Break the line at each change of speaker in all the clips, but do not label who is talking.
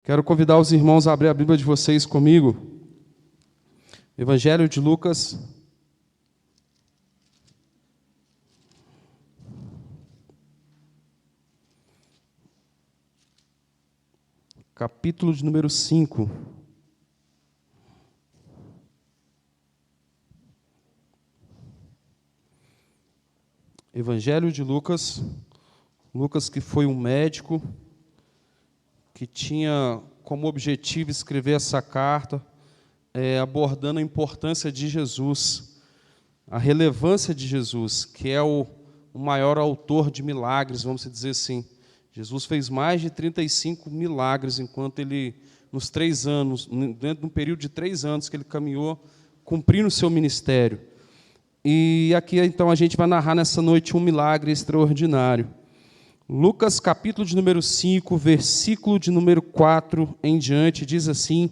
Quero convidar os irmãos a abrir a Bíblia de vocês comigo. Evangelho de Lucas. Capítulo de número 5. Evangelho de Lucas. Lucas, que foi um médico, que tinha como objetivo escrever essa carta, abordando a importância de Jesus, a relevância de Jesus, que é o maior autor de milagres, vamos dizer assim. Jesus fez mais de 35 milagres enquanto ele, nos 3 anos, dentro de um período de 3 anos que ele caminhou, cumprindo o seu ministério. E aqui, então, a gente vai narrar nessa noite um milagre extraordinário. Lucas, capítulo de número 5, versículo de número 4 em diante, diz assim: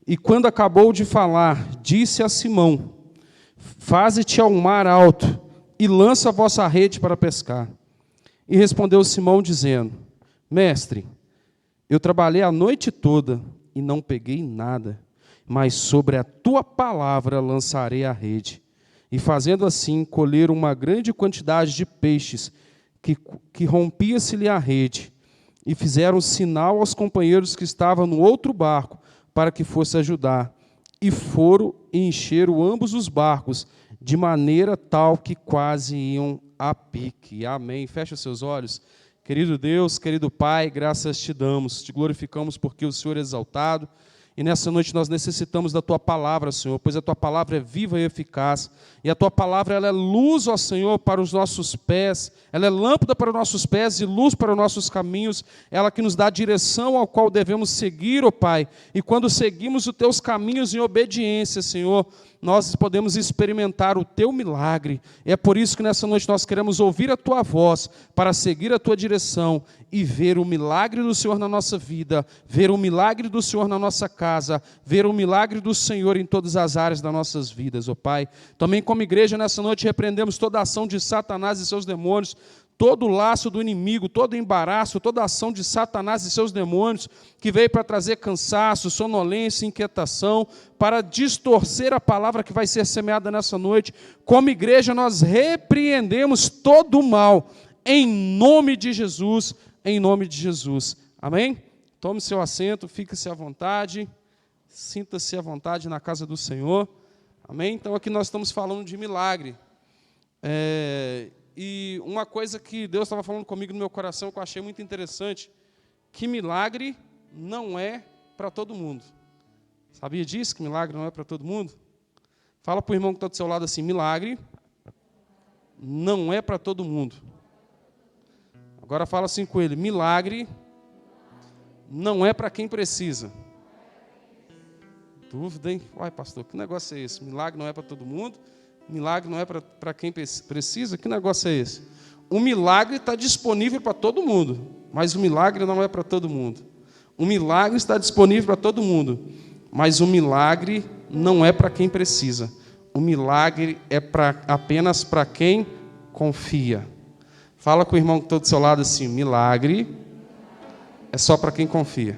E quando acabou de falar, disse a Simão: Faze-te ao mar alto e lança a vossa rede para pescar. E respondeu Simão, dizendo: Mestre, eu trabalhei a noite toda e não peguei nada, mas sobre a tua palavra lançarei a rede. E fazendo assim, colheram uma grande quantidade de peixes, que rompia-se-lhe a rede, e fizeram sinal aos companheiros que estavam no outro barco, para que fosse ajudar. E foram e encheram ambos os barcos, de maneira tal que quase iam a pique. Amém. Fecha os seus olhos. Querido Deus, querido Pai, graças te damos, te glorificamos porque o Senhor é exaltado. E nessa noite nós necessitamos da Tua palavra, Senhor, pois a Tua palavra é viva e eficaz. E a Tua palavra ela é luz, ó Senhor, para os nossos pés. Ela é lâmpada para os nossos pés e luz para os nossos caminhos. Ela que nos dá a direção ao qual devemos seguir, ó Pai. E quando seguimos os Teus caminhos em obediência, Senhor, nós podemos experimentar o Teu milagre. É por isso que nessa noite nós queremos ouvir a Tua voz, para seguir a Tua direção e ver o milagre do Senhor na nossa vida, ver o milagre do Senhor na nossa casa, ver o milagre do Senhor em todas as áreas das nossas vidas, ó Pai. Também como igreja nessa noite repreendemos toda a ação de Satanás e seus demônios, todo o laço do inimigo, todo o embaraço, toda a ação de Satanás e seus demônios, que veio para trazer cansaço, sonolência, inquietação, para distorcer a palavra que vai ser semeada nessa noite. Como igreja, nós repreendemos todo o mal, em nome de Jesus, em nome de Jesus. Amém? Tome seu assento, fique-se à vontade, sinta-se à vontade na casa do Senhor. Amém? Então, aqui nós estamos falando de milagre. E uma coisa que Deus estava falando comigo no meu coração, que eu achei muito interessante, que milagre não é para todo mundo. Sabia disso, que milagre não é para todo mundo? Fala para o irmão que está do seu lado assim: milagre não é para todo mundo. Agora fala assim com ele: milagre não é para quem precisa. Dúvida, hein? Uai, pastor, que negócio é esse? Milagre não é para todo mundo? Milagre não é para quem precisa? Que negócio é esse? O milagre está disponível para todo mundo, mas o milagre não é para todo mundo. O milagre está disponível para todo mundo, mas o milagre não é para quem precisa. O milagre é apenas para quem confia. Fala com o irmão que está do seu lado assim: milagre é só para quem confia.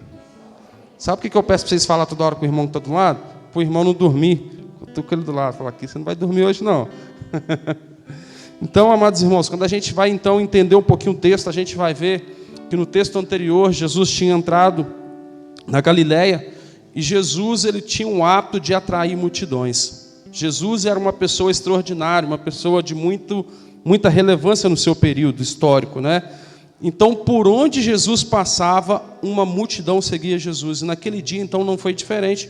Sabe o que eu peço para vocês falar toda hora com o irmão que está do lado? Para o irmão não dormir. Estou com ele do lado, fala aqui: você não vai dormir hoje não. Então, amados irmãos, quando a gente vai então entender um pouquinho o texto, a gente vai ver que no texto anterior Jesus tinha entrado na Galileia e Jesus ele tinha um hábito de atrair multidões. Jesus era uma pessoa extraordinária, uma pessoa de muita relevância no seu período histórico, né? Então, por onde Jesus passava, uma multidão seguia Jesus. E naquele dia, então, não foi diferente.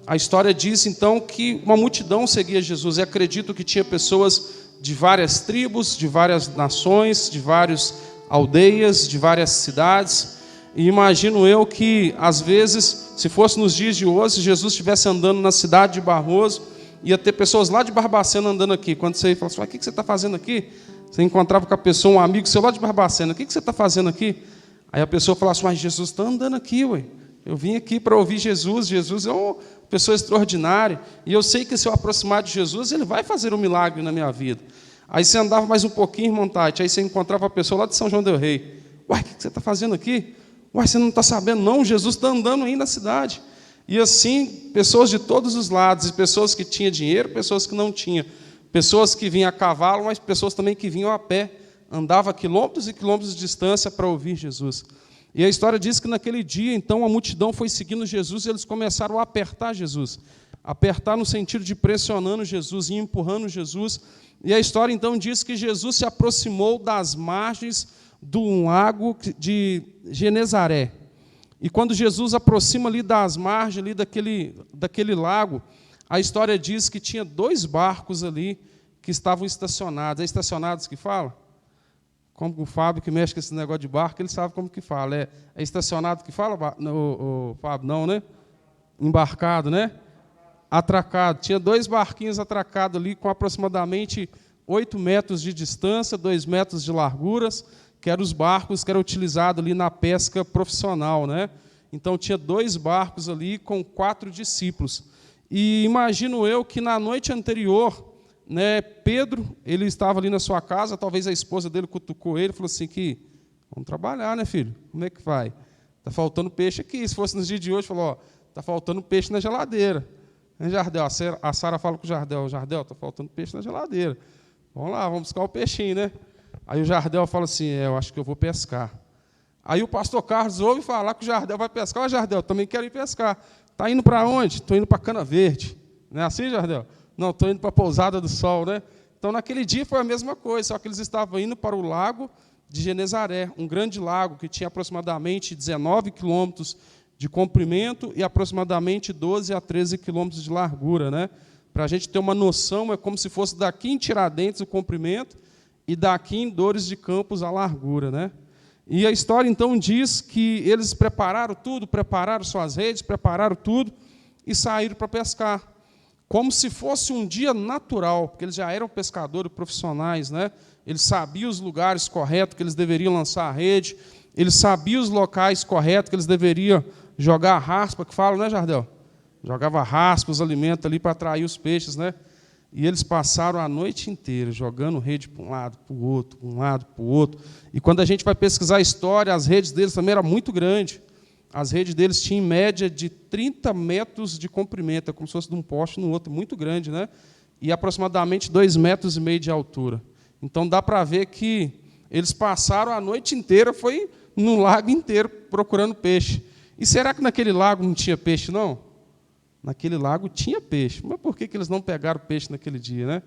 A história diz, então, que uma multidão seguia Jesus. E acredito que tinha pessoas de várias tribos, de várias nações, de várias aldeias, de várias cidades. E imagino eu que, às vezes, se fosse nos dias de hoje, se Jesus estivesse andando na cidade de Barroso, ia ter pessoas lá de Barbacena andando aqui. Quando você fala assim: o que você está fazendo aqui? Você encontrava com a pessoa, um amigo seu lá de Barbacena: o que você está fazendo aqui? Aí a pessoa falava assim: mas Jesus está andando aqui, ué. Eu vim aqui para ouvir Jesus. Jesus é uma pessoa extraordinária. E eu sei que se eu aproximar de Jesus, Ele vai fazer um milagre na minha vida. Aí você andava mais um pouquinho, irmão Tati, aí você encontrava a pessoa lá de São João del Rei. Uai, o que você está fazendo aqui? Uai, você não está sabendo? Não, Jesus está andando aí na cidade. E assim, pessoas de todos os lados, pessoas que tinham dinheiro, pessoas que não tinham, pessoas que vinham a cavalo, mas pessoas também que vinham a pé, andava quilômetros e quilômetros de distância para ouvir Jesus. E a história diz que naquele dia, então, a multidão foi seguindo Jesus e eles começaram a apertar Jesus. Apertar no sentido de pressionando Jesus e empurrando Jesus. E a história, então, diz que Jesus se aproximou das margens do lago de Genezaré. E quando Jesus aproxima ali das margens ali daquele lago, a história diz que tinha 2 barcos ali que estavam estacionados. É estacionados que fala? Como o Fábio, que mexe com esse negócio de barco, ele sabe como que fala. É estacionado que fala, o Fábio? Não, né? Embarcado, né? Atracado. Tinha 2 barquinhos atracados ali com aproximadamente 8 metros de distância, 2 metros de larguras, que eram os barcos que eram utilizados ali na pesca profissional, né? Então, tinha 2 barcos ali com 4 discípulos. E imagino eu que na noite anterior, né, Pedro, ele estava ali na sua casa, talvez a esposa dele cutucou ele e falou assim, vamos trabalhar, né, filho? Como é que vai? Está faltando peixe aqui. Se fosse nos dias de hoje, falou, está faltando peixe na geladeira. Né, Jardel? A Sara fala com o Jardel, está faltando peixe na geladeira. Vamos lá, vamos buscar o peixinho, né? Aí o Jardel fala assim, eu acho que eu vou pescar. Aí o pastor Carlos ouve falar que o Jardel vai pescar. Ó, Jardel, também quero ir pescar. Está indo para onde? Estou indo para Cana Verde. Não é assim, Jardel? Não, estou indo para a Pousada do Sol, né? Então, naquele dia foi a mesma coisa, só que eles estavam indo para o lago de Genezaré, um grande lago que tinha aproximadamente 19 quilômetros de comprimento e aproximadamente 12 a 13 quilômetros de largura, né? Para a gente ter uma noção, é como se fosse daqui em Tiradentes o comprimento e daqui em Dores de Campos a largura, né? E a história, então, diz que eles prepararam tudo, prepararam suas redes, prepararam tudo e saíram para pescar. Como se fosse um dia natural, porque eles já eram pescadores profissionais, né? Eles sabiam os lugares corretos que eles deveriam lançar a rede, eles sabiam os locais corretos que eles deveriam jogar a raspa, que falam, né, Jardel? Jogava raspa, os alimentos ali para atrair os peixes, né? E eles passaram a noite inteira jogando rede para um lado, para o outro, para um lado, para o outro. E quando a gente vai pesquisar a história, as redes deles também eram muito grandes. As redes deles tinham em média de 30 metros de comprimento, é como se fosse de um poste no outro, muito grande, né? E aproximadamente 2,5 metros de altura. Então dá para ver que eles passaram a noite inteira, foi no lago inteiro procurando peixe. E será que naquele lago não tinha peixe, não? Naquele lago tinha peixe. Mas por que eles não pegaram peixe naquele dia, né?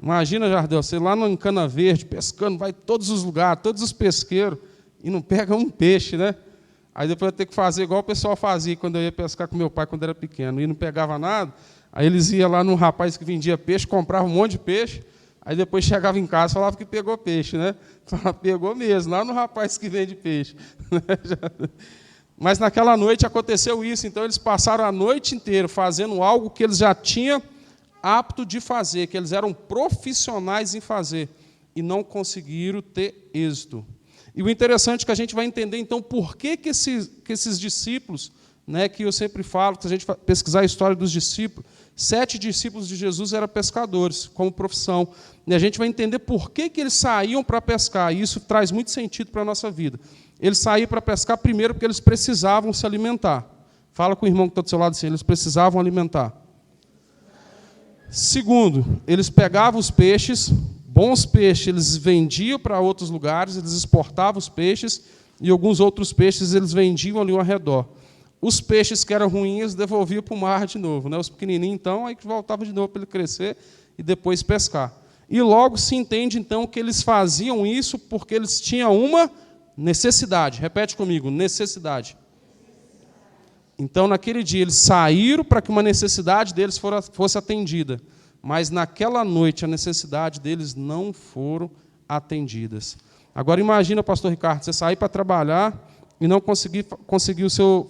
Imagina, Jardel, você lá no Cana Verde, pescando, vai em todos os lugares, todos os pesqueiros, e não pega um peixe, né? Aí depois eu ter que fazer igual o pessoal fazia quando eu ia pescar com meu pai quando era pequeno. E não pegava nada, aí eles iam lá num rapaz que vendia peixe, comprava um monte de peixe, aí depois chegava em casa e falava que pegou peixe, né? Falava, pegou mesmo, lá no rapaz que vende peixe. Mas naquela noite aconteceu isso, então eles passaram a noite inteira fazendo algo que eles já tinham apto de fazer, que eles eram profissionais em fazer, e não conseguiram ter êxito. E o interessante é que a gente vai entender, então, por que esses discípulos, né, que eu sempre falo, que a gente pesquisar a história dos discípulos, 7 discípulos de Jesus eram pescadores, como profissão. E a gente vai entender por que eles saíam para pescar, e isso traz muito sentido para a nossa vida. Eles saíam para pescar, primeiro, porque eles precisavam se alimentar. Fala com o irmão que está do seu lado assim, eles precisavam alimentar. Segundo, eles pegavam os peixes, bons peixes, eles vendiam para outros lugares, eles exportavam os peixes, e alguns outros peixes eles vendiam ali ao redor. Os peixes que eram ruins, eles devolviam para o mar de novo, né? Os pequenininhos, então, aí voltava de novo para ele crescer e depois pescar. E logo se entende, então, que eles faziam isso porque eles tinham uma necessidade. Repete comigo, necessidade. Então, naquele dia, eles saíram para que uma necessidade deles fosse atendida. Mas, naquela noite, a necessidade deles não foram atendidas. Agora, imagina, pastor Ricardo, você sair para trabalhar e não conseguir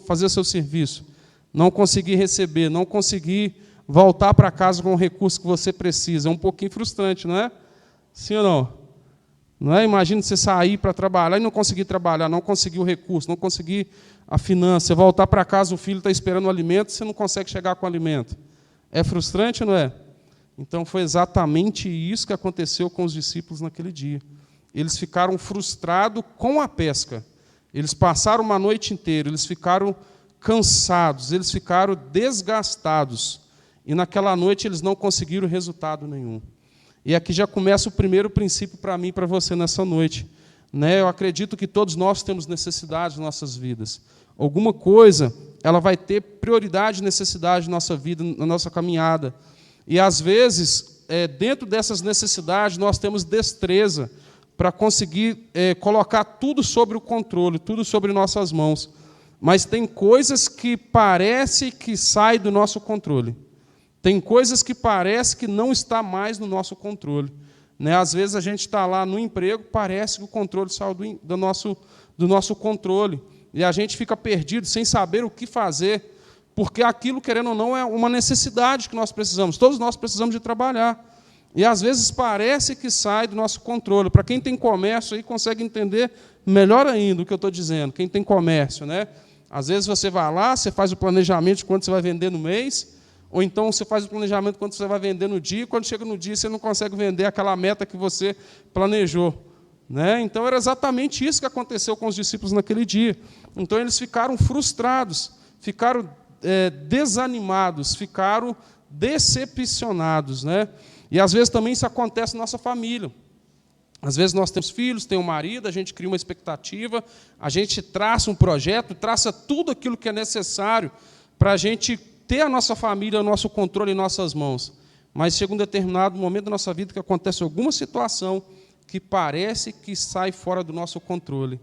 fazer o seu serviço, não conseguir receber, não conseguir voltar para casa com o recurso que você precisa. É um pouquinho frustrante, não é? Sim ou não? Não é? Imagina você sair para trabalhar e não conseguir trabalhar, não conseguir o recurso, não conseguir a finança, você voltar para casa, o filho está esperando o alimento, você não consegue chegar com o alimento. É frustrante, não é? Então, foi exatamente isso que aconteceu com os discípulos naquele dia. Eles ficaram frustrados com a pesca. Eles passaram uma noite inteira, eles ficaram cansados, eles ficaram desgastados. E naquela noite eles não conseguiram resultado nenhum. E aqui já começa o primeiro princípio para mim e para você nessa noite. Eu acredito que todos nós temos necessidades em nossas vidas. Alguma coisa, ela vai ter prioridade e necessidade na nossa vida, na nossa caminhada. E, às vezes, dentro dessas necessidades, nós temos destreza para conseguir colocar tudo sobre o controle, tudo sobre nossas mãos. Mas tem coisas que parece que saem do nosso controle. Tem coisas que parece que não está mais no nosso controle. Às vezes a gente está lá no emprego, parece que o controle saiu do nosso controle. E a gente fica perdido, sem saber o que fazer, porque aquilo, querendo ou não, é uma necessidade que nós precisamos. Todos nós precisamos de trabalhar. E, às vezes, parece que sai do nosso controle. Para quem tem comércio, aí consegue entender melhor ainda o que eu estou dizendo. Quem tem comércio, Às vezes você vai lá, você faz o planejamento de quanto você vai vender no mês, ou então você faz o planejamento de quanto você vai vender no dia, e quando chega no dia você não consegue vender aquela meta que você planejou. Então, era exatamente isso que aconteceu com os discípulos naquele dia. Então, eles ficaram frustrados, ficaram desanimados, ficaram decepcionados. E, às vezes, também isso acontece na nossa família. Às vezes, nós temos filhos, tem um marido, a gente cria uma expectativa, a gente traça um projeto, traça tudo aquilo que é necessário para a gente ter a nossa família, o nosso controle em nossas mãos. Mas chega um determinado momento da nossa vida que acontece alguma situação que parece que sai fora do nosso controle.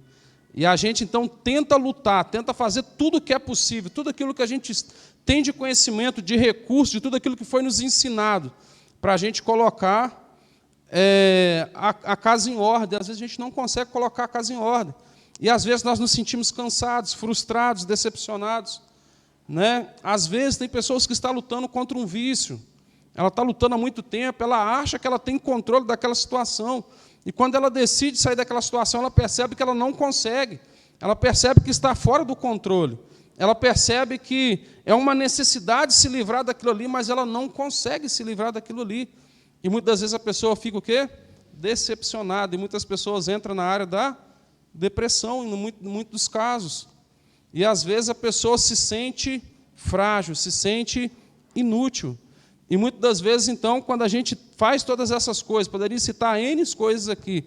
E a gente, então, tenta lutar, tenta fazer tudo o que é possível, tudo aquilo que a gente tem de conhecimento, de recurso, de tudo aquilo que foi nos ensinado, para a gente colocar a casa em ordem. Às vezes a gente não consegue colocar a casa em ordem. E, às vezes, nós nos sentimos cansados, frustrados, decepcionados. Às vezes, tem pessoas que estão lutando contra um vício. Ela está lutando há muito tempo, ela acha que ela tem controle daquela situação. E, quando ela decide sair daquela situação, ela percebe que ela não consegue. Ela percebe que está fora do controle. Ela percebe que é uma necessidade se livrar daquilo ali, mas ela não consegue se livrar daquilo ali. E, muitas vezes, a pessoa fica o quê? Decepcionada. E muitas pessoas entram na área da depressão, em muitos dos casos. E, às vezes, a pessoa se sente frágil, se sente inútil. E, muitas das vezes, então, quando a gente faz todas essas coisas, poderia citar N coisas aqui,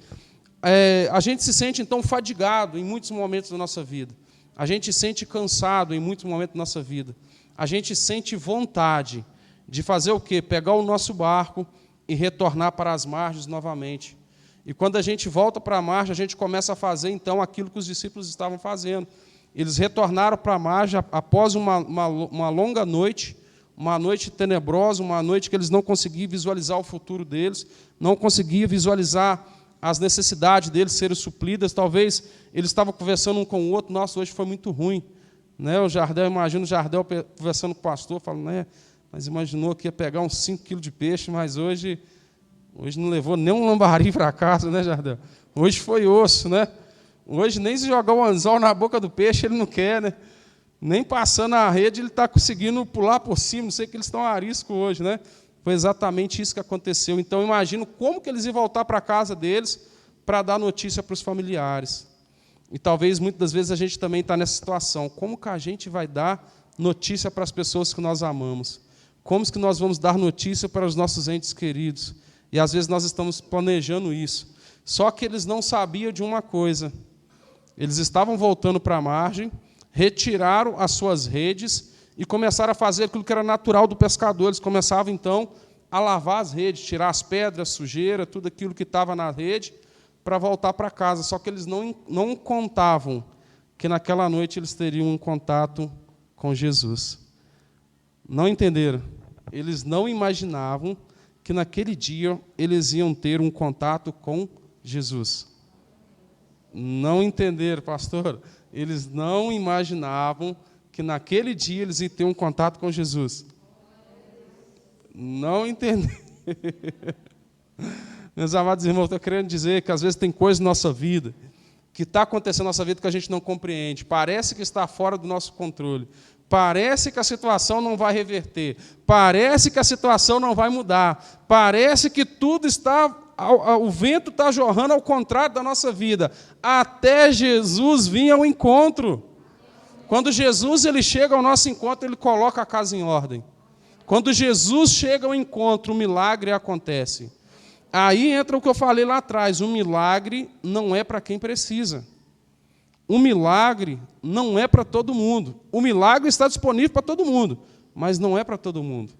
a gente se sente, então, fadigado em muitos momentos da nossa vida. A gente se sente cansado em muitos momentos da nossa vida. A gente sente vontade de fazer o quê? Pegar o nosso barco e retornar para as margens novamente. E, quando a gente volta para a margem, a gente começa a fazer, então, aquilo que os discípulos estavam fazendo. Eles retornaram para a margem após uma longa noite, uma noite tenebrosa, uma noite que eles não conseguiam visualizar o futuro deles, não conseguiam visualizar as necessidades deles serem supridas. Talvez eles estavam conversando um com o outro, nossa, hoje foi muito ruim. O Jardel, imagino o Jardel conversando com o pastor, falando, mas imaginou que ia pegar uns 5 quilos de peixe, mas hoje não levou nem um lambari para casa, Jardel? Hoje foi osso, Hoje, nem se jogar o anzol na boca do peixe, ele não quer, Nem passando a rede, ele está conseguindo pular por cima. Não sei que eles estão a risco hoje, Foi exatamente isso que aconteceu. Então, imagino como que eles iam voltar para a casa deles para dar notícia para os familiares. E talvez, muitas das vezes, a gente também está nessa situação. Como que a gente vai dar notícia para as pessoas que nós amamos? Como que nós vamos dar notícia para os nossos entes queridos? E, às vezes, nós estamos planejando isso. Só que eles não sabiam de uma coisa. Eles estavam voltando para a margem, retiraram as suas redes e começaram a fazer aquilo que era natural do pescador. Eles começavam, então, a lavar as redes, tirar as pedras, sujeira, tudo aquilo que estava na rede, para voltar para casa. Só que eles não contavam que naquela noite eles teriam um contato com Jesus. Não entenderam? Eles não imaginavam que naquele dia eles iam ter um contato com Jesus. Não entenderam, pastor? Eles não imaginavam que naquele dia eles iam ter um contato com Jesus. Não entenderam. Meus amados irmãos, estou querendo dizer que às vezes tem coisas na nossa vida, que está acontecendo na nossa vida que a gente não compreende. Parece que está fora do nosso controle. Parece que a situação não vai reverter. Parece que a situação não vai mudar. Parece que tudo está o vento está jorrando ao contrário da nossa vida, até Jesus vir ao encontro. Quando Jesus ele chega ao nosso encontro, ele coloca a casa em ordem. Quando Jesus chega ao encontro, o milagre acontece. Aí entra o que eu falei lá atrás, o milagre não é para quem precisa. O milagre não é para todo mundo. O milagre está disponível para todo mundo, mas não é para todo mundo.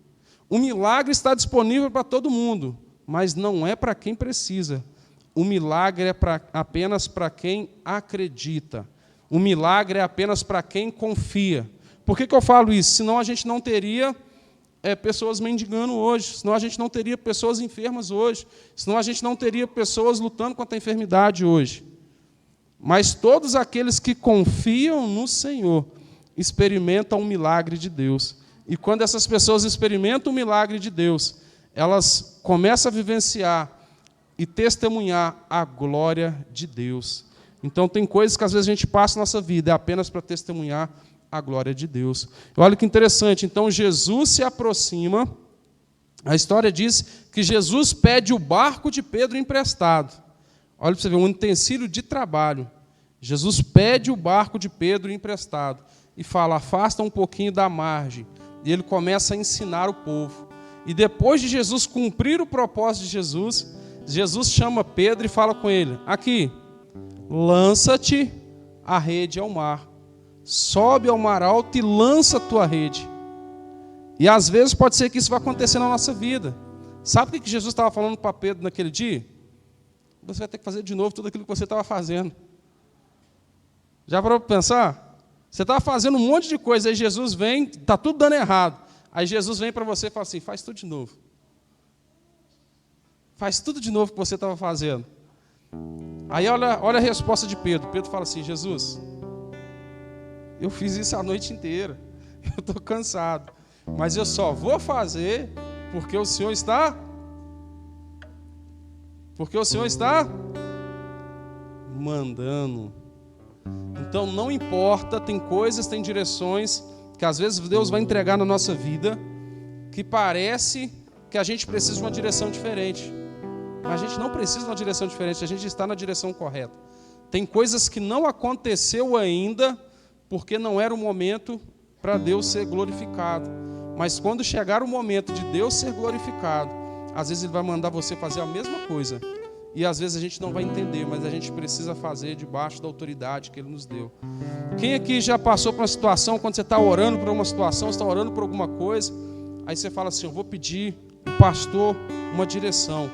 O milagre está disponível para todo mundo, mas não é para quem precisa. O milagre é apenas para quem acredita. O milagre é apenas para quem confia. Por que eu falo isso? Senão a gente não teria pessoas mendigando hoje, senão a gente não teria pessoas enfermas hoje, senão a gente não teria pessoas lutando contra a enfermidade hoje. Mas todos aqueles que confiam no Senhor experimentam o milagre de Deus. E quando essas pessoas experimentam o milagre de Deus, elas começam a vivenciar e testemunhar a glória de Deus. Então, tem coisas que às vezes a gente passa na nossa vida, é apenas para testemunhar a glória de Deus. Olha que interessante, então Jesus se aproxima, a história diz que Jesus pede o barco de Pedro emprestado. Olha para você ver, um utensílio de trabalho. Jesus pede o barco de Pedro emprestado e fala, afasta um pouquinho da margem. E ele começa a ensinar o povo. E depois de Jesus cumprir o propósito de Jesus, Jesus chama Pedro e fala com ele, aqui, lança-te a rede ao mar. Sobe ao mar alto e lança a tua rede. E às vezes pode ser que isso vai acontecer na nossa vida. Sabe o que Jesus estava falando para Pedro naquele dia? Você vai ter que fazer de novo tudo aquilo que você estava fazendo. Já parou para pensar? Você estava fazendo um monte de coisa, aí Jesus vem, está tudo dando errado. Aí Jesus vem para você e fala assim, faz tudo de novo. Faz tudo de novo que você estava fazendo. Aí olha a resposta de Pedro. Pedro fala assim, Jesus, eu fiz isso a noite inteira, eu estou cansado, mas eu só vou fazer porque o Senhor está mandando. Então não importa, tem coisas, tem direções que às vezes Deus vai entregar na nossa vida que parece que a gente precisa de uma direção diferente. Mas a gente não precisa de uma direção diferente, a gente está na direção correta. Tem coisas que não aconteceu ainda porque não era o momento para Deus ser glorificado. Mas quando chegar o momento de Deus ser glorificado, às vezes Ele vai mandar você fazer a mesma coisa. E às vezes a gente não vai entender, mas a gente precisa fazer debaixo da autoridade que Ele nos deu. Quem aqui já passou por uma situação, quando você está orando por uma situação, você está orando por alguma coisa, aí você fala assim, eu vou pedir o pastor uma direção.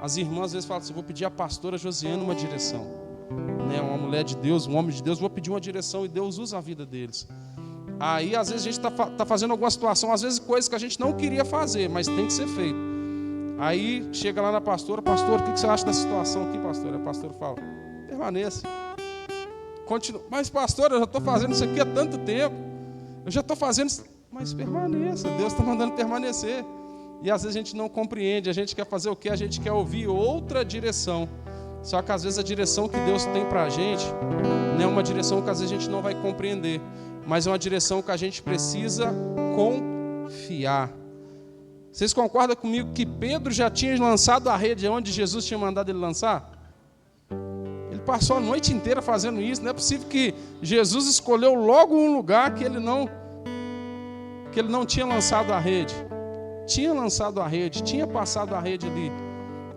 As irmãs às vezes falam assim, eu vou pedir a pastora Josiane uma direção. Uma mulher de Deus, um homem de Deus, vou pedir uma direção e Deus usa a vida deles. Aí às vezes a gente está fazendo alguma situação, às vezes coisas que a gente não queria fazer, mas tem que ser feito. Aí chega lá na pastora, pastor, o que você acha dessa situação aqui, pastor? A pastora fala, permaneça. Continua. Mas pastor, eu já estou fazendo isso aqui há tanto tempo, eu já estou fazendo isso, mas permaneça, Deus está mandando permanecer. E às vezes a gente não compreende, a gente quer fazer o quê? A gente quer ouvir outra direção. Só que às vezes a direção que Deus tem para a gente não é uma direção que às vezes a gente não vai compreender, mas é uma direção que a gente precisa confiar. Vocês concordam comigo que Pedro já tinha lançado a rede onde Jesus tinha mandado ele lançar? Ele passou a noite inteira fazendo isso. Não é possível que Jesus escolheu logo um lugar que ele não tinha lançado a rede. Tinha lançado a rede, tinha passado a rede ali.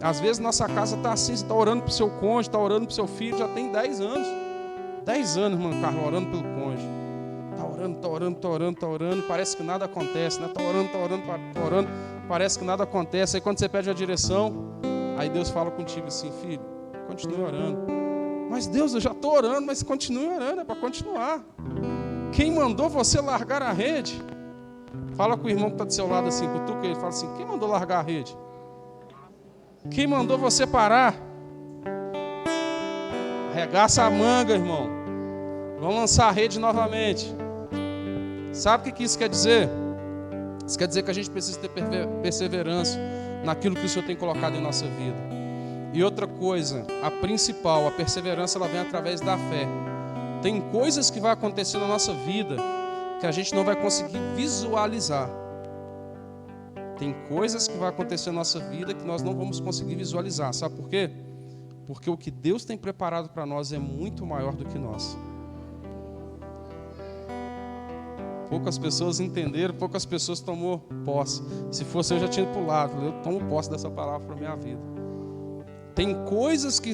Às vezes nossa casa está assim, você está orando para o seu cônjuge, está orando para o seu filho, já tem 10 anos. 10 anos, irmão Carlos, orando pelo cônjuge. Está orando, parece que nada acontece, né? Está orando, parece que nada acontece. Aí quando você pede a direção, aí Deus fala contigo assim, filho, continue orando. Mas Deus, eu já estou orando, mas continue orando, é para continuar. Quem mandou você largar a rede? Fala com o irmão que está do seu lado assim, cutuca ele, fala assim, quem mandou largar a rede? Quem mandou você parar? Arregaça a manga, irmão. Vamos lançar a rede novamente. Sabe o que isso quer dizer? Isso quer dizer que a gente precisa ter perseverança naquilo que o Senhor tem colocado em nossa vida. E outra coisa, a principal, a perseverança, ela vem através da fé. Tem coisas que vai acontecer na nossa vida que a gente não vai conseguir visualizar. Tem coisas que vão acontecer na nossa vida que nós não vamos conseguir visualizar. Sabe por quê? Porque o que Deus tem preparado para nós é muito maior do que nós. Poucas pessoas entenderam, poucas pessoas tomou posse. Se fosse eu já tinha pulado. Eu tomo posse dessa palavra para a minha vida. Tem coisas que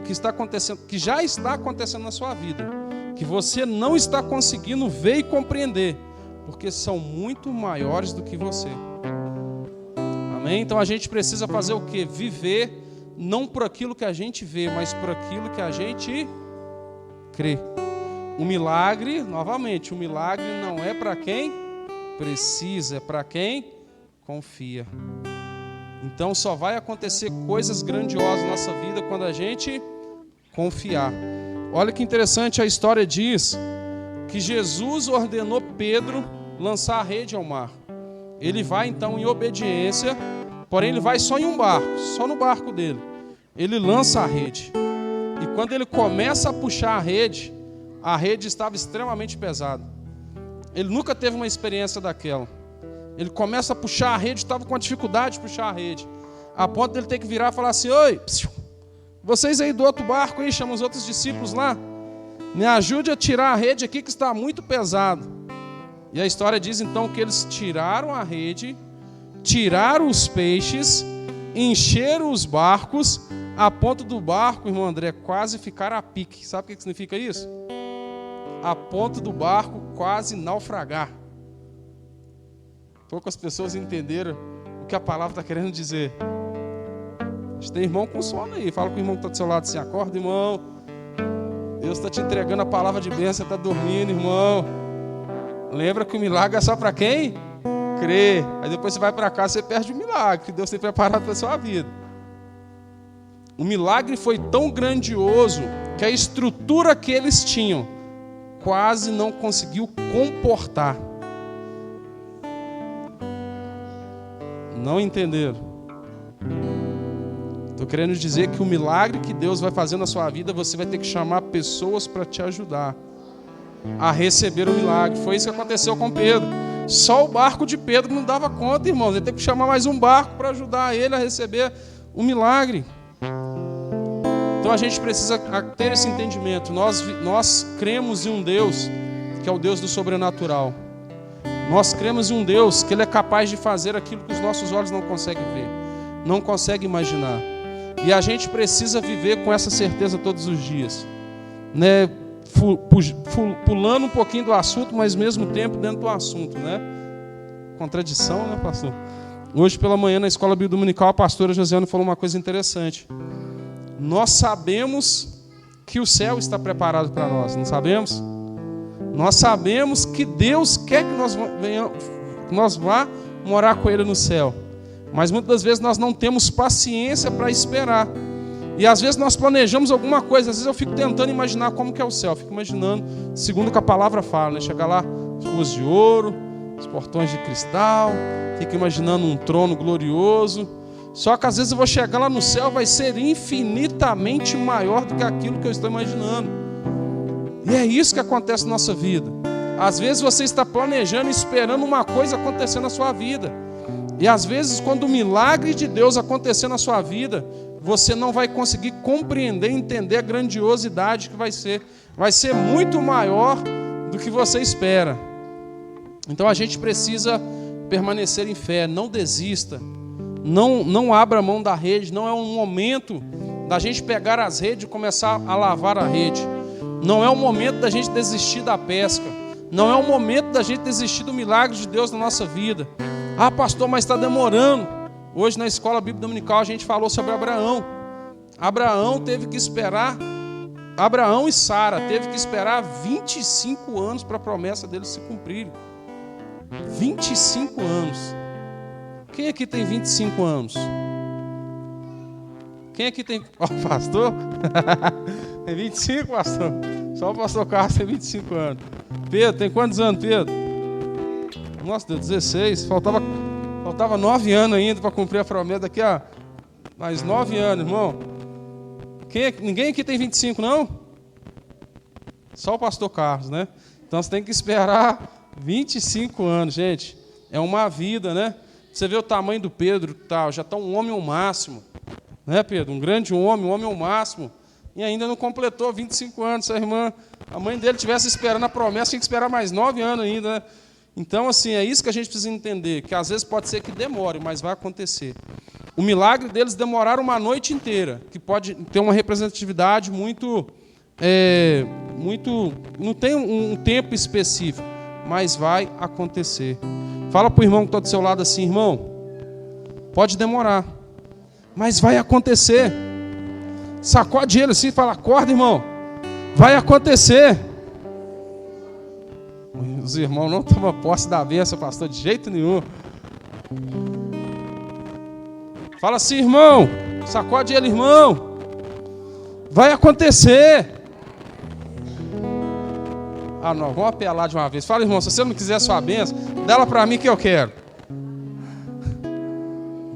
está acontecendo, que já está acontecendo na sua vida, que você não está conseguindo ver e compreender, porque são muito maiores do que você. Amém? Então a gente precisa fazer o quê? Viver não por aquilo que a gente vê, mas por aquilo que a gente crê. O milagre, novamente, o milagre não é para quem precisa, é para quem confia. Então só vai acontecer coisas grandiosas na nossa vida quando a gente confiar. Olha que interessante, a história diz que Jesus ordenou Pedro lançar a rede ao mar. Ele vai então em obediência, porém ele vai só em um barco, só no barco dele. Ele lança a rede. E quando ele começa a puxar a rede estava extremamente pesada. Ele nunca teve uma experiência daquela. Ele começa a puxar a rede, estava com dificuldade de puxar a rede. A ponto dele ter que virar e falar assim: oi, vocês aí do outro barco aí, chama os outros discípulos lá, me ajude a tirar a rede aqui que está muito pesado. E a história diz então que eles tiraram a rede, tiraram os peixes, encheram os barcos, a ponto do barco, irmão André, quase ficar a pique. Sabe o que significa isso? A ponto do barco quase naufragar. Poucas pessoas entenderam o que a palavra está querendo dizer. Tem irmão com sono aí. Fala com o irmão que está do seu lado assim: acorda, irmão. Deus está te entregando a palavra de bênção, você está dormindo, irmão. Lembra que o milagre é só para quem crê. Aí depois você vai para casa e você perde o milagre que Deus tem preparado para a sua vida. O milagre foi tão grandioso que a estrutura que eles tinham quase não conseguiu comportar. Não entenderam? Estou querendo dizer que o milagre que Deus vai fazer na sua vida, você vai ter que chamar pessoas para te ajudar a receber o milagre. Foi isso que aconteceu com Pedro. Só o barco de Pedro não dava conta, irmãos. Ele teve que chamar mais um barco para ajudar ele a receber o milagre. Então a gente precisa ter esse entendimento. Nós cremos em um Deus que é o Deus do sobrenatural. Nós cremos em um Deus que Ele é capaz de fazer aquilo que os nossos olhos não conseguem ver, não conseguem imaginar. E a gente precisa viver com essa certeza todos os dias, né? Pulando um pouquinho do assunto, mas ao mesmo tempo dentro do assunto, né? Contradição, né, pastor? Hoje pela manhã na escola bíblica dominical a pastora Josiane falou uma coisa interessante. Nós sabemos que o céu está preparado para nós, não sabemos? Nós sabemos que Deus quer que nós vá morar com Ele no céu. Mas muitas das vezes nós não temos paciência para esperar. E às vezes nós planejamos alguma coisa. Às vezes eu fico tentando imaginar como que é o céu. Eu fico imaginando, segundo o que a palavra fala, né? Chegar lá, as ruas de ouro, os portões de cristal. Fico imaginando um trono glorioso. Só que às vezes eu vou chegar lá no céu, vai ser infinitamente maior do que aquilo que eu estou imaginando. E é isso que acontece na nossa vida. Às vezes você está planejando, esperando uma coisa acontecer na sua vida. E às vezes quando o milagre de Deus acontecer na sua vida, você não vai conseguir compreender e entender a grandiosidade que vai ser. Vai ser muito maior do que você espera. Então a gente precisa permanecer em fé, não desista. Não abra mão da rede, não é um momento da gente pegar as redes e começar a lavar a rede. Não é o momento da gente desistir da pesca. Não é o momento da gente desistir do milagre de Deus na nossa vida. Ah, pastor, mas está demorando. Hoje na escola bíblica dominical a gente falou sobre Abraão. Abraão teve que esperar, Abraão e Sara teve que esperar 25 anos para a promessa deles se cumprir. 25 anos. Quem aqui tem 25 anos? Quem aqui tem... Ó, pastor? Tem 25, pastor? Só o pastor Carlos tem 25 anos. Pedro, tem quantos anos, Pedro? Nossa, deu 16. Faltava 9 anos ainda para cumprir a promessa. Daqui a mais 9 anos, irmão. Ninguém aqui tem 25, não? Só o pastor Carlos, né? Então você tem que esperar 25 anos, gente. É uma vida, né? Você vê o tamanho do Pedro, tal, já está um homem ao máximo. Né, Pedro? Um grande homem, um homem ao máximo. E ainda não completou 25 anos. Se a irmã, a mãe dele estivesse esperando a promessa, tinha que esperar mais 9 anos ainda. Né? Então, assim, é isso que a gente precisa entender, que às vezes pode ser que demore, mas vai acontecer. O milagre deles demoraram uma noite inteira, que pode ter uma representatividade muito... não tem um tempo específico, mas vai acontecer. Fala para o irmão que está do seu lado assim, irmão, pode demorar, mas vai acontecer. Sacode ele assim e fala, acorda, irmão, vai acontecer. Os irmãos não tomam posse da bênção, pastor, de jeito nenhum. Fala assim, irmão, sacode ele, irmão, vai acontecer. Ah, não, vamos apelar de uma vez. Fala, irmão, se você não quiser a sua bênção, dá ela para mim que eu quero.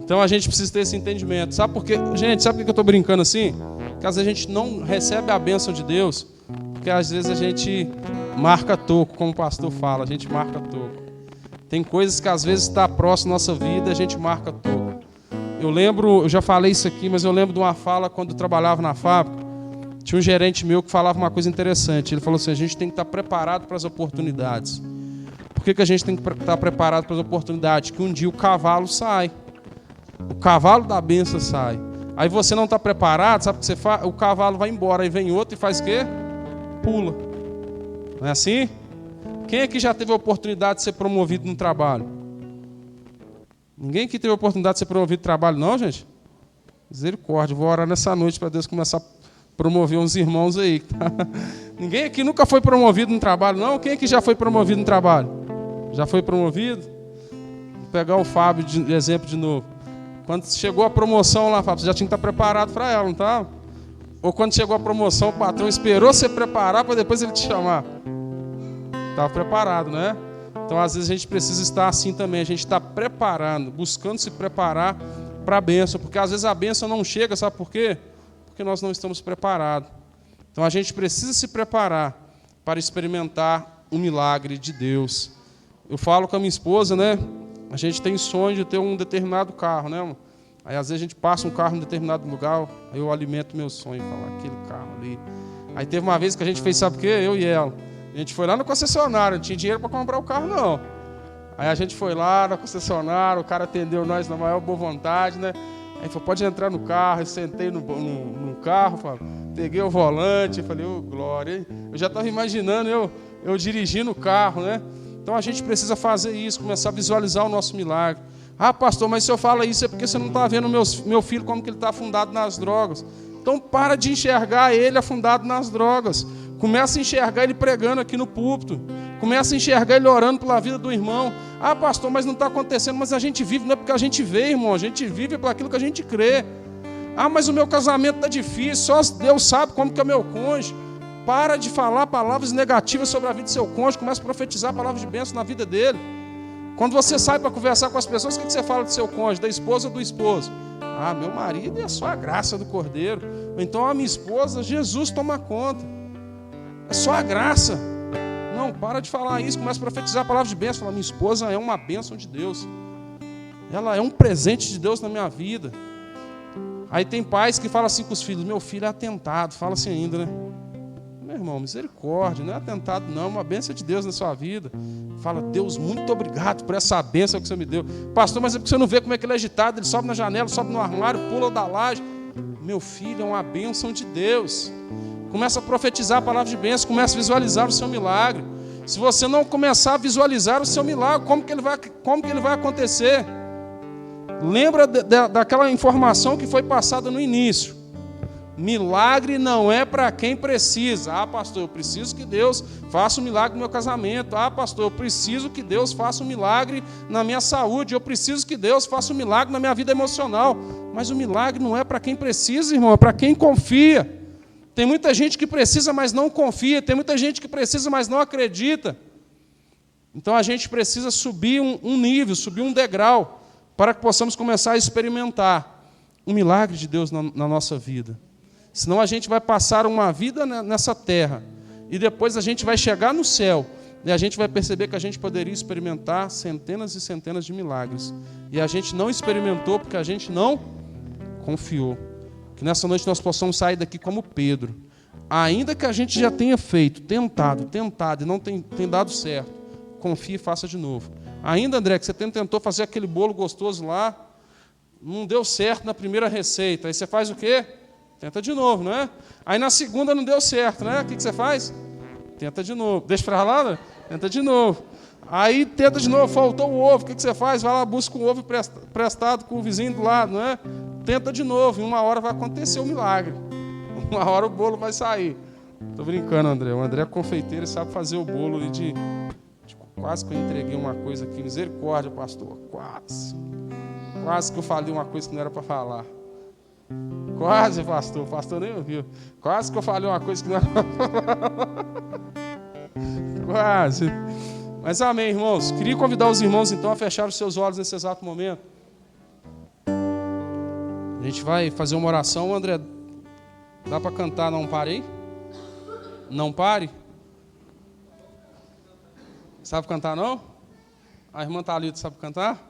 Então a gente precisa ter esse entendimento. Sabe por quê? Gente, sabe por que eu estou brincando assim? Porque às vezes a gente não recebe a bênção de Deus, porque às vezes a gente marca toco, como o pastor fala, a gente marca toco. Tem coisas que às vezes está próximo da nossa vida, a gente marca toco. Eu já falei isso aqui, mas eu lembro de uma fala quando eu trabalhava na fábrica. Tinha um gerente meu que falava uma coisa interessante. Ele falou assim, a gente tem que estar preparado para as oportunidades. Por que a gente tem que estar preparado para as oportunidades? Que um dia o cavalo sai. O cavalo da bênção sai. Aí você não está preparado, sabe o que você faz? O cavalo vai embora, aí vem outro e faz o quê? Pula. Não é assim? Quem aqui já teve a oportunidade de ser promovido no trabalho? Ninguém aqui teve a oportunidade de ser promovido no trabalho, não, gente? Misericórdia, vou orar nessa noite para Deus começar a promover uns irmãos aí. Ninguém aqui nunca foi promovido no trabalho, não? Quem aqui já foi promovido no trabalho? Já foi promovido? Vou pegar o Fábio de exemplo de novo. Quando chegou a promoção lá, Fábio, você já tinha que estar preparado para ela, não estava? Ou quando chegou a promoção, o patrão esperou você preparar para depois ele te chamar? Estava preparado, né? Então, às vezes, a gente precisa estar assim também. A gente está preparando, buscando se preparar para a bênção. Porque, às vezes, a bênção não chega, sabe por quê? Porque nós não estamos preparados. Então, a gente precisa se preparar para experimentar o milagre de Deus. Eu falo com a minha esposa, né? A gente tem sonho de ter um determinado carro, né? Aí, às vezes, a gente passa um carro em determinado lugar, aí eu alimento meu sonho, falo, aquele carro ali. Aí, teve uma vez que a gente fez, sabe o quê? Eu e ela. A gente foi lá no concessionário, não tinha dinheiro para comprar o carro, não. Aí a gente foi lá no concessionário, o cara atendeu nós na maior boa vontade, né? Aí falou, pode entrar no carro. Eu sentei no carro, peguei o volante, falei, ô, glória, hein? Eu já estava imaginando eu dirigindo o carro, né? Então a gente precisa fazer isso, começar a visualizar o nosse milagre. Ah, pastor, mas se eu falo isso é porque você não está vendo meu filho como que ele está afundado nas drogas. Então para de enxergar ele afundado nas drogas. Começa a enxergar ele pregando aqui no púlpito. Começa a enxergar ele orando pela vida do irmão. Ah, pastor, mas não está acontecendo. Mas a gente vive, não é porque a gente vê, irmão. A gente vive por aquilo que a gente crê. Ah, mas o meu casamento está difícil. Só Deus sabe como que é meu cônjuge. Para de falar palavras negativas sobre a vida do seu cônjuge. Começa a profetizar palavras de bênção na vida dele. Quando você sai para conversar com as pessoas, o que você fala do seu cônjuge? Da esposa ou do esposo? Ah, meu marido é só a graça do Cordeiro. Então a minha esposa, Jesus toma conta. É só a graça. Não, para de falar isso. Começa a profetizar a palavra de bênção. Fala, minha esposa é uma bênção de Deus. Ela é um presente de Deus na minha vida. Aí tem pais que falam assim com os filhos, meu filho é atentado. Fala assim ainda, né? Meu irmão, misericórdia, não é atentado não, é uma bênção de Deus na sua vida. Fala, Deus, muito obrigado por essa bênção que você me deu. Pastor, mas é porque você não vê como é que ele é agitado, ele sobe na janela, sobe no armário, pula da laje. Meu filho, é uma bênção de Deus. Começa a profetizar a palavra de bênção, começa a visualizar o seu milagre. Se você não começar a visualizar o seu milagre, como que ele vai acontecer? Lembra daquela informação que foi passada no início. Milagre não é para quem precisa. Ah, pastor, eu preciso que Deus faça um milagre no meu casamento. Ah, pastor, eu preciso que Deus faça um milagre na minha saúde. Eu preciso que Deus faça um milagre na minha vida emocional. Mas o milagre não é para quem precisa, irmão, é para quem confia. Tem muita gente que precisa, mas não confia. Tem muita gente que precisa, mas não acredita. Então a gente precisa subir um nível, subir um degrau, para que possamos começar a experimentar o milagre de Deus na nossa vida. Senão a gente vai passar uma vida nessa terra, e depois a gente vai chegar no céu, E a gente vai perceber que a gente poderia experimentar centenas e centenas de milagres. E a gente não experimentou porque a gente não confiou. Que nessa noite nós possamos sair daqui como Pedro. Ainda que a gente já tenha feito, tentado e não tem dado certo, confie e faça de novo. Ainda, André, que você tentou fazer aquele bolo gostoso lá, não deu certo na primeira receita. Aí você faz o quê? Tenta de novo, não é? Aí na segunda não deu certo, né? O que você faz? Tenta de novo. Deixa para lá, né? Tenta de novo. Aí tenta de novo, faltou o ovo. O que você faz? Vai lá, busca um ovo emprestado com o vizinho do lado, não é? Tenta de novo. Em uma hora vai acontecer o milagre. Uma hora o bolo vai sair. Estou brincando, André. O André é confeiteiro e sabe fazer o bolo ali de quase que eu entreguei uma coisa aqui. Misericórdia, pastor. Quase que eu falei uma coisa que não era para falar. Quase, pastor. O pastor nem ouviu. Quase que eu falei uma coisa que não era para falar. Quase. Mas amém, irmãos. Queria convidar os irmãos, então, a fechar os seus olhos nesse exato momento. A gente vai fazer uma oração. André, dá para cantar Não Parei? Não pare? Sabe cantar, não? A irmã Thalita sabe cantar?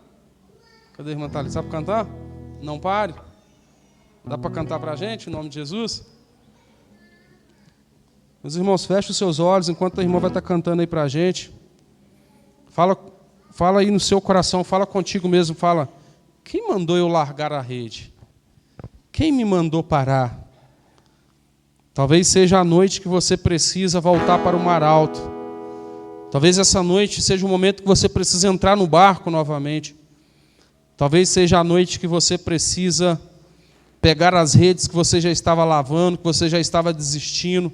Cadê a irmã Thalita? Sabe cantar? Não pare? Dá para cantar para a gente, em nome de Jesus? Meus irmãos, feche os seus olhos enquanto a irmã vai estar cantando aí para a gente. Fala aí no seu coração, fala contigo mesmo, fala: quem mandou eu largar a rede? Quem me mandou parar? Talvez seja a noite que você precisa voltar para o mar alto. Talvez essa noite seja o momento que você precisa entrar no barco novamente. Talvez seja a noite que você precisa pegar as redes que você já estava lavando, que você já estava desistindo,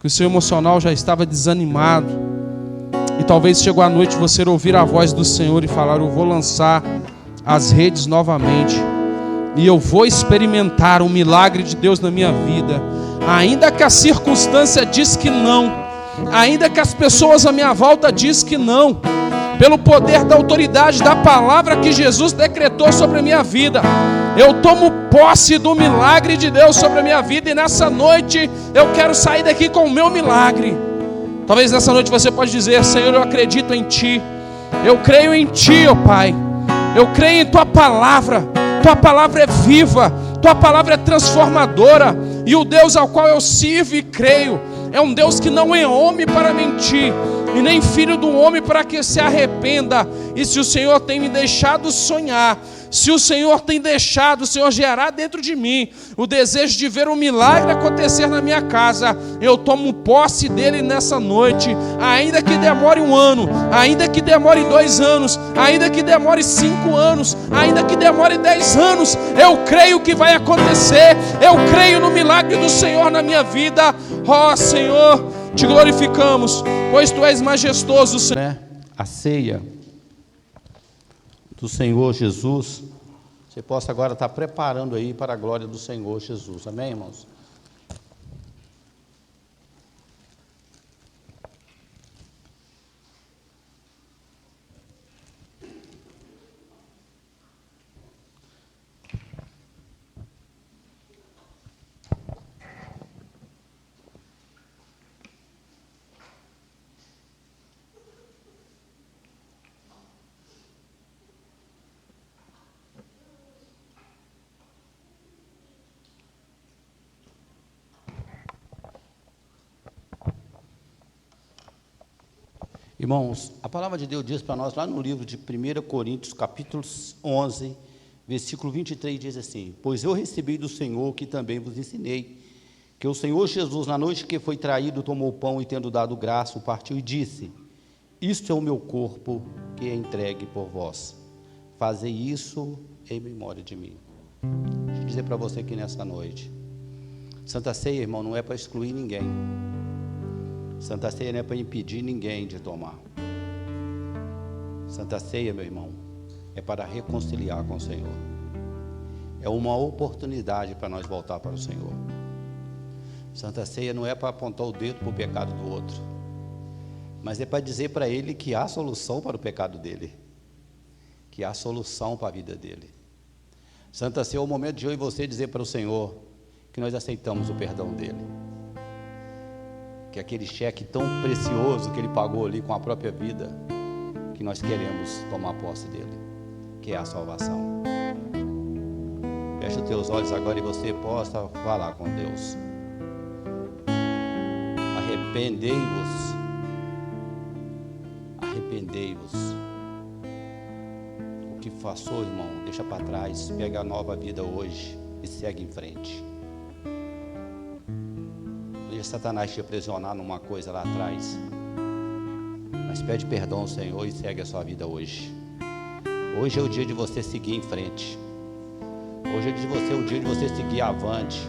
que o seu emocional já estava desanimado. E talvez chegou a noite você ouvir a voz do Senhor e falar: eu vou lançar as redes novamente. E eu vou experimentar um milagre de Deus na minha vida. Ainda que a circunstância diz que não, ainda que as pessoas à minha volta diz que não, pelo poder da autoridade da palavra que Jesus decretou sobre a minha vida, eu tomo posse do milagre de Deus sobre a minha vida. E nessa noite eu quero sair daqui com o meu milagre. Talvez nessa noite você pode dizer: Senhor, eu acredito em Ti, eu creio em Ti, ó Pai, eu creio em Tua palavra é viva, Tua palavra é transformadora, e o Deus ao qual eu sirvo e creio é um Deus que não é homem para mentir, e nem filho do homem para que se arrependa. E se o Senhor tem me deixado sonhar, se o Senhor tem deixado, o Senhor gerar dentro de mim o desejo de ver um milagre acontecer na minha casa, eu tomo posse dele nessa noite. Ainda que demore 1 ano, ainda que demore 2 anos, ainda que demore 5 anos, ainda que demore 10 anos, eu creio que vai acontecer. Eu creio no milagre do Senhor na minha vida. Ó Senhor, te glorificamos, pois Tu és majestoso, Senhor.
A ceia do Senhor Jesus, você possa agora estar preparando aí para a glória do Senhor Jesus. Amém, irmãos? Irmãos, a palavra de Deus diz para nós lá no livro de 1 Coríntios, capítulo 11, versículo 23, diz assim: pois eu recebi do Senhor o que também vos ensinei, que o Senhor Jesus, na noite que foi traído, tomou o pão e, tendo dado graça, o partiu e disse: isto é o meu corpo que é entregue por vós, fazei isso em memória de mim. Deixa eu dizer para você aqui nessa noite, Santa Ceia, irmão, não é para excluir ninguém. Santa Ceia não é para impedir ninguém de tomar. Santa Ceia, meu irmão, é para reconciliar com o Senhor. É uma oportunidade para nós voltar para o Senhor. Santa Ceia não é para apontar o dedo para o pecado do outro, mas é para dizer para ele que há solução para o pecado dele, que há solução para a vida dele. Santa Ceia é o momento de eu e você dizer para o Senhor que nós aceitamos o perdão dele. que é aquele cheque tão precioso que Ele pagou ali com a própria vida, que nós queremos tomar posse dele, que é a salvação. Feche os teus olhos agora e você possa falar com Deus. Arrependei-vos. Arrependei-vos. O que passou, irmão, deixa para trás. Pega a nova vida hoje e segue em frente. Deixa Satanás te aprisionar numa coisa lá atrás. Mas pede perdão ao Senhor e segue a sua vida hoje. Hoje é o dia de você seguir em frente. Hoje é o dia de você seguir avante.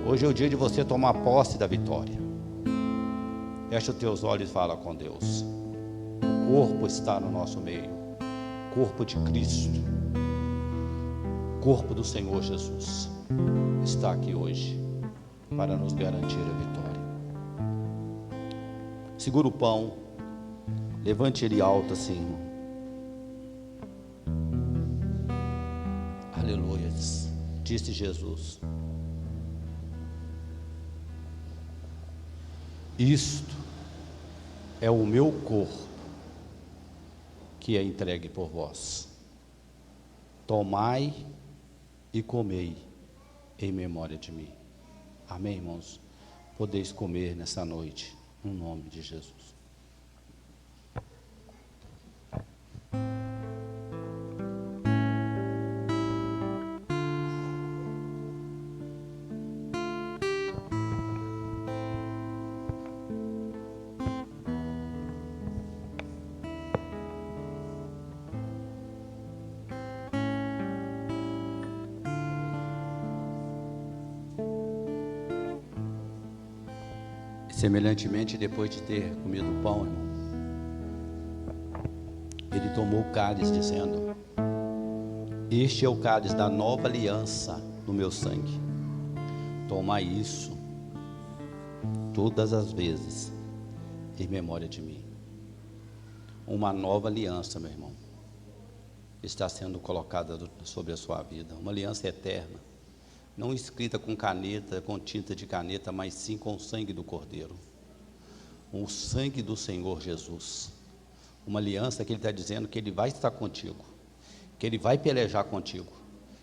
Hoje é o dia de você tomar posse da vitória. Fecha os teus olhos e fala com Deus. O corpo está no nosso meio. Corpo de Cristo. Corpo do Senhor Jesus. Está aqui hoje para nos garantir a vitória. Segura o pão. Levante ele alto assim, irmão. Aleluia. Disse Jesus: isto é o meu corpo que é entregue por vós. Tomai e comei em memória de mim. Amém, irmãos? Podeis comer nessa noite, no nome de Jesus. Semelhantemente, depois de ter comido o pão, irmão, ele tomou o cálice, dizendo: este é o cálice da nova aliança no meu sangue. Tomai isso todas as vezes em memória de mim. Uma nova aliança, meu irmão, está sendo colocada sobre a sua vida. Uma aliança eterna, não escrita com caneta, com tinta de caneta, mas sim com o sangue do Cordeiro, o sangue do Senhor Jesus. Uma aliança que Ele está dizendo que Ele vai estar contigo, que Ele vai pelejar contigo,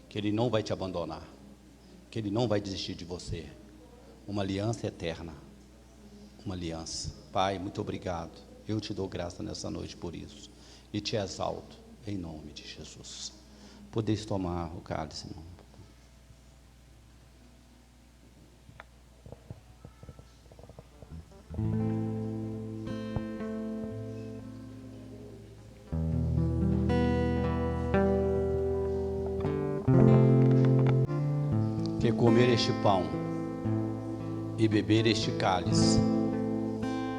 que Ele não vai te abandonar, que Ele não vai desistir de você. Uma aliança eterna, uma aliança. Pai, muito obrigado. Eu te dou graça nessa noite por isso e te exalto em nome de Jesus. Podeis tomar o cálice, irmão. Que comer este pão e beber este cálice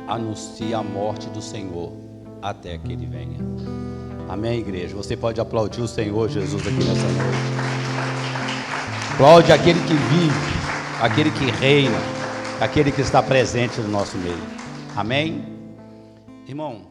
anuncia a morte do Senhor até que Ele venha. Amém, igreja? Você pode aplaudir o Senhor Jesus aqui nessa noite. Aplaude aquele que vive, aquele que reina, aquele que está presente no nosso meio. Amém? Irmão,